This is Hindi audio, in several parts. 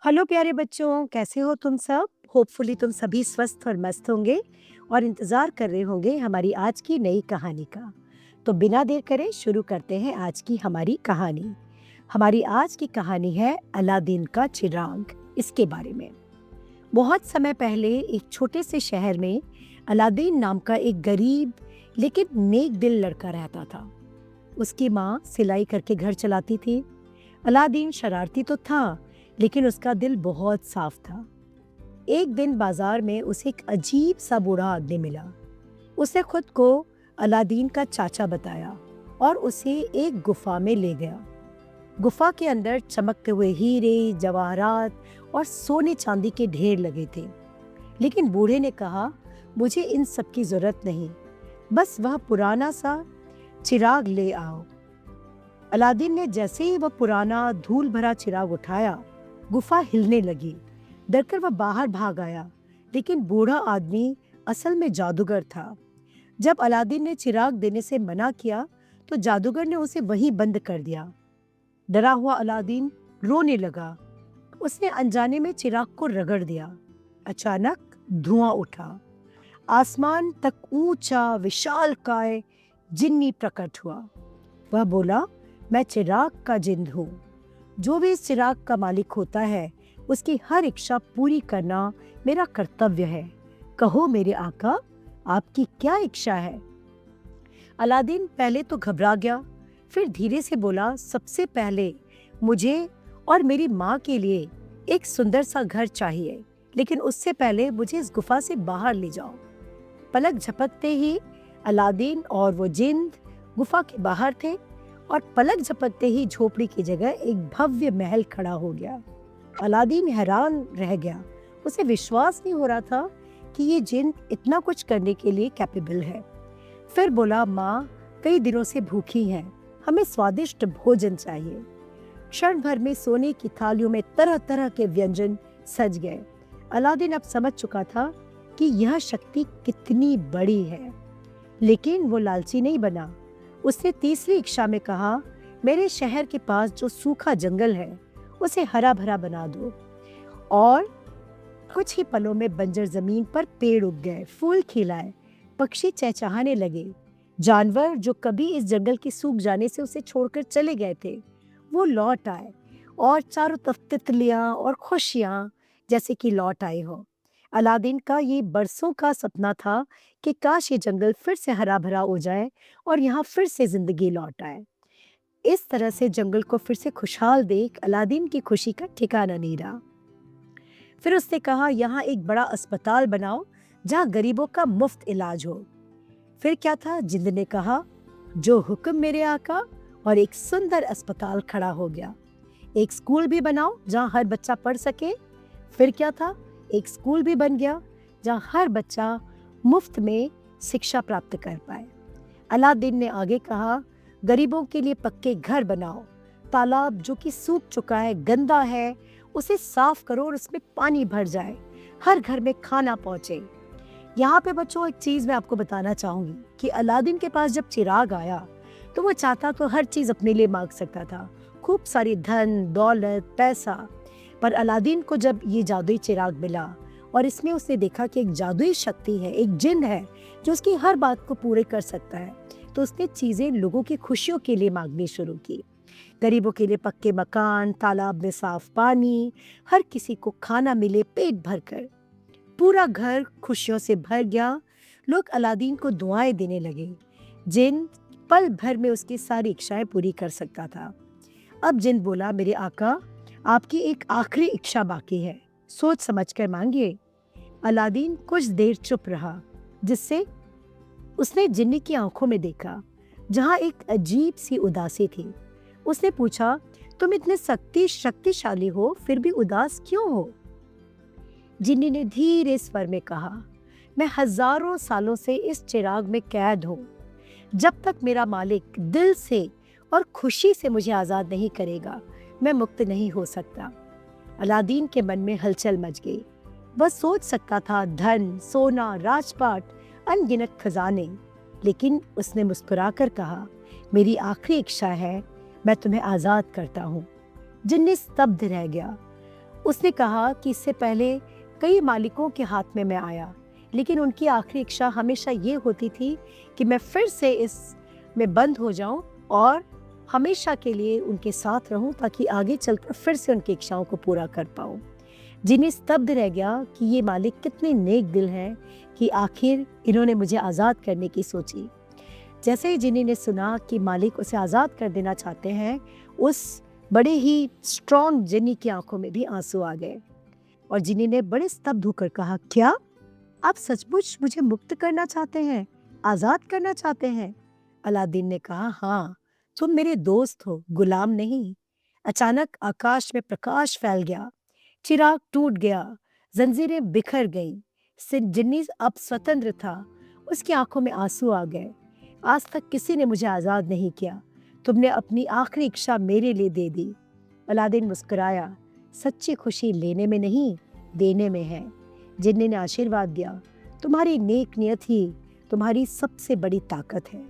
हेलो प्यारे बच्चों, कैसे हो तुम सब? होपफुली तुम सभी स्वस्थ और मस्त होंगे और इंतज़ार कर रहे होंगे हमारी आज की नई कहानी का। तो बिना देर करे शुरू करते हैं आज की हमारी कहानी। हमारी आज की कहानी है अलादीन का चिराग। इसके बारे में बहुत समय पहले एक छोटे से शहर में अलादीन नाम का एक गरीब लेकिन नेक दिल लड़का रहता था। उसकी माँ सिलाई करके घर चलाती थी। अलादीन शरारती तो था, लेकिन उसका दिल बहुत साफ था। एक दिन बाजार में उसे एक अजीब सा बूढ़ा आदमी मिला। उसने खुद को अलादीन का चाचा बताया और उसे एक गुफा में ले गया। गुफा के अंदर चमकते हुए हीरे, जवाहरात और सोने चांदी के ढेर लगे थे। लेकिन बूढ़े ने कहा, मुझे इन सब की जरूरत नहीं, बस वह पुराना सा चिराग ले आओ। अलादीन ने जैसे ही वह पुराना धूल भरा चिराग उठाया, गुफा हिलने लगी। डरकर वह बाहर भाग आया, लेकिन बूढ़ा आदमी असल में जादूगर था। जब अलादीन ने चिराग देने से मना किया, तो जादूगर ने उसे वहीं बंद कर दिया। डरा हुआ अलादीन रोने लगा। उसने अनजाने में चिराग को रगड़ दिया। अचानक धुआं उठा। आसमान तक ऊंचा विशालकाय जिन्नी प्रकट हुआ। वह बोला, मैं चिराग का जिन्न हूँ। जो भी इस चिराग का मालिक होता है, उसकी हर इच्छा पूरी करना मेरा कर्तव्य है। कहो मेरे आका, आपकी क्या इच्छा है? अलादीन पहले तो घबरा गया, फिर धीरे से बोला, सबसे पहले मुझे और मेरी माँ के लिए एक सुंदर सा घर चाहिए, लेकिन उससे पहले मुझे इस गुफा से बाहर ले जाओ। पलक झपकते ही अलादीन और वो जिन्न गुफा के बाहर थे और पलक झपकते ही झोपड़ी की जगह एक भव्य महल खड़ा हो गया। अलादीन हैरान रह गया। उसे विश्वास नहीं हो रहा था कि ये जिन्न इतना कुछ करने के लिए कैपेबल है। फिर बोला, माँ कई दिनों से भूखी हैं, हमें स्वादिष्ट भोजन चाहिए। क्षण भर में सोने की थालियों में तरह तरह के व्यंजन सज गए। अलादीन अब समझ चुका था कि यह शक्ति कितनी बड़ी है, लेकिन वो लालची नहीं बना। उसने तीसरी इच्छा में कहा, मेरे शहर के पास जो सूखा जंगल है उसे हरा भरा बना दो। और कुछ ही पलों में बंजर जमीन पर पेड़ उग गए, फूल खिलाए, पक्षी चहचहाने लगे। जानवर जो कभी इस जंगल के सूख जाने से उसे छोड़कर चले गए थे, वो लौट आए और चारों तरफ तितलियां और खुशियां जैसे कि लौट आए हो। अलादीन का ये बरसों का सपना था कि काश ये जंगल फिर से हरा भरा हो जाए और यहाँ फिर से जिंदगी लौट आए। इस तरह से जंगल को फिर से खुशहाल देख अलादीन की खुशी का ठिकाना नहीं रहा। फिर उसने कहा, यहाँ एक बड़ा अस्पताल बनाओ जहाँ गरीबों का मुफ्त इलाज हो। फिर क्या था, जिंद ने कहा, जो हुक्म मेरे आका। और एक सुंदर अस्पताल खड़ा हो गया। एक स्कूल भी बनाओ जहाँ हर बच्चा पढ़ सके। फिर क्या था, एक स्कूल भी बन गया जहाँ हर बच्चा मुफ्त में शिक्षा प्राप्त कर पाए। अलादीन ने आगे कहा, गरीबों के लिए पक्के घर बनाओ। तालाब जो कि सूख चुका है, गंदा है, उसे साफ करो और उसमें पानी भर जाए। हर घर में खाना पहुंचे। यहाँ पे बच्चों एक चीज मैं आपको बताना चाहूंगी कि अलादीन के पास जब चिराग आया तो वो चाहता तो हर चीज अपने लिए मांग सकता था, खूब सारी धन दौलत पैसा। पर अलादीन को जब ये जादुई चिराग मिला और इसमें उसने देखा कि एक जादुई शक्ति है, एक जिन्न है जो उसकी हर बात को पूरे कर सकता है, तो उसने चीजें लोगों की खुशियों के लिए मांगनी शुरू की। गरीबों के लिए पक्के मकान, तालाब में साफ पानी, हर किसी को खाना मिले पेट भरकर। पूरा घर खुशियों से भर गया। लोग अलादीन को दुआएं देने लगे। जिन्न पल भर में उसकी सारी इच्छाएं पूरी कर सकता था। अब जिन्न बोला, मेरे आका, आपकी एक आखिरी इच्छा बाकी है, सोच समझ कर मांगिए। अलादीन कुछ देर चुप रहा, जिससे उसने जिन्नी की आंखों में देखा जहां एक अजीब सी उदासी थी। उसने पूछा, तुम इतने शक्तिशाली हो, फिर भी उदास क्यों हो? जिन्नी ने धीरे स्वर में कहा, मैं हजारों सालों से इस चिराग में कैद हूं। जब तक मेरा मालिक दिल से और खुशी से मुझे आजाद नहीं करेगा, मैं मुक्त नहीं हो सकता। अलादीन के मन में हलचल मच गई। वह सोच सकता था धन, सोना, राजपाट, अनगिनत खजाने, लेकिन उसने मुस्कुराकर कहा, मेरी आखिरी इच्छा है, मैं तुम्हें आजाद करता हूँ। जिन्नी स्तब्ध रह गया। उसने कहा कि इससे पहले कई मालिकों के हाथ में मैं आया, लेकिन उनकी आखिरी इच्छा हमेशा ये होती थी कि मैं फिर से इसमें बंद हो जाऊं और हमेशा के लिए उनके साथ रहूं, ताकि आगे चलकर फिर से उनकी इच्छाओं को पूरा कर पाऊं। जिन्नी स्तब्ध रह गया कि ये मालिक कितने नेक दिल हैं कि आखिर इन्होंने मुझे आज़ाद करने की सोची। जैसे ही जिन्नी ने सुना कि मालिक उसे आज़ाद कर देना चाहते हैं, उस बड़े ही स्ट्रॉन्ग जिन्नी की आंखों में भी आंसू आ गए और जिन्नी ने बड़े स्तब्ध होकर कहा, क्या आप सचमुच मुझे मुक्त करना चाहते हैं, आज़ाद करना चाहते हैं? अलादीन ने कहा, हाँ, तुम मेरे दोस्त हो, गुलाम नहीं। अचानक आकाश में प्रकाश फैल गया, चिराग टूट गया, जंजीरें बिखर गईं। जिन्नी अब स्वतंत्र था, उसकी आंखों में आंसू आ गए। आज तक किसी ने मुझे आज़ाद नहीं किया, तुमने अपनी आखिरी इच्छा मेरे लिए दे दी। अलादीन मुस्कुराया, सच्ची खुशी लेने में नहीं, देने में है। जिन्नी ने आशीर्वाद दिया, तुम्हारी नेक नियत ही तुम्हारी सबसे बड़ी ताकत है,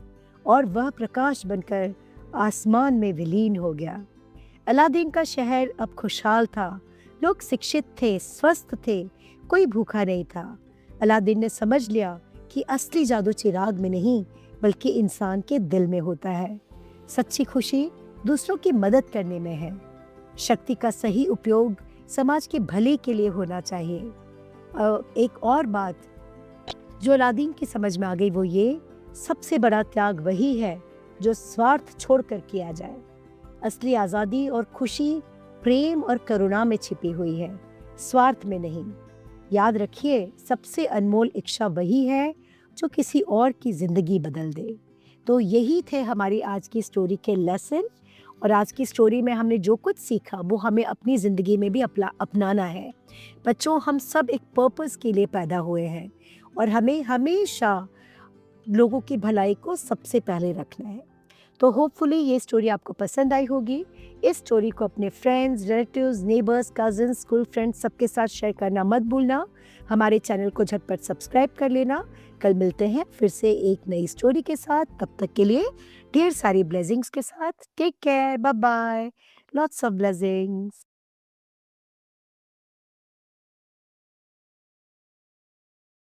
और वह प्रकाश बनकर आसमान में विलीन हो गया। अलादीन का शहर अब खुशहाल था, लोग शिक्षित थे, स्वस्थ थे, कोई भूखा नहीं था। अलादीन ने समझ लिया कि असली जादू चिराग में नहीं, बल्कि इंसान के दिल में होता है। सच्ची खुशी दूसरों की मदद करने में है। शक्ति का सही उपयोग समाज के भले के लिए होना चाहिए। एक और बात जो अलादीन की समझ में आ गई वो ये, सबसे बड़ा त्याग वही है जो स्वार्थ छोड़कर किया जाए। असली आज़ादी और खुशी प्रेम और करुणा में छिपी हुई है, स्वार्थ में नहीं। याद रखिए, सबसे अनमोल इच्छा वही है जो किसी और की जिंदगी बदल दे। तो यही थे हमारी आज की स्टोरी के लेसन, और आज की स्टोरी में हमने जो कुछ सीखा वो हमें अपनी ज़िंदगी में भी अपनाना है। बच्चों, हम सब एक पर्पस के लिए पैदा हुए हैं और हमें हमेशा लोगों की भलाई को सबसे पहले रखना है। तो होपफुली ये स्टोरी आपको पसंद आई होगी। इस स्टोरी को अपने friends, relatives, neighbours, cousins, school friends सबके साथ शेयर करना मत भूलना। हमारे चैनल को झटपट सब्सक्राइब कर लेना। कल मिलते हैं फिर से एक नई स्टोरी के साथ। तब तक के लिए ढेर सारी ब्लेसिंग्स के साथ। Take care, bye bye, lots of blessings.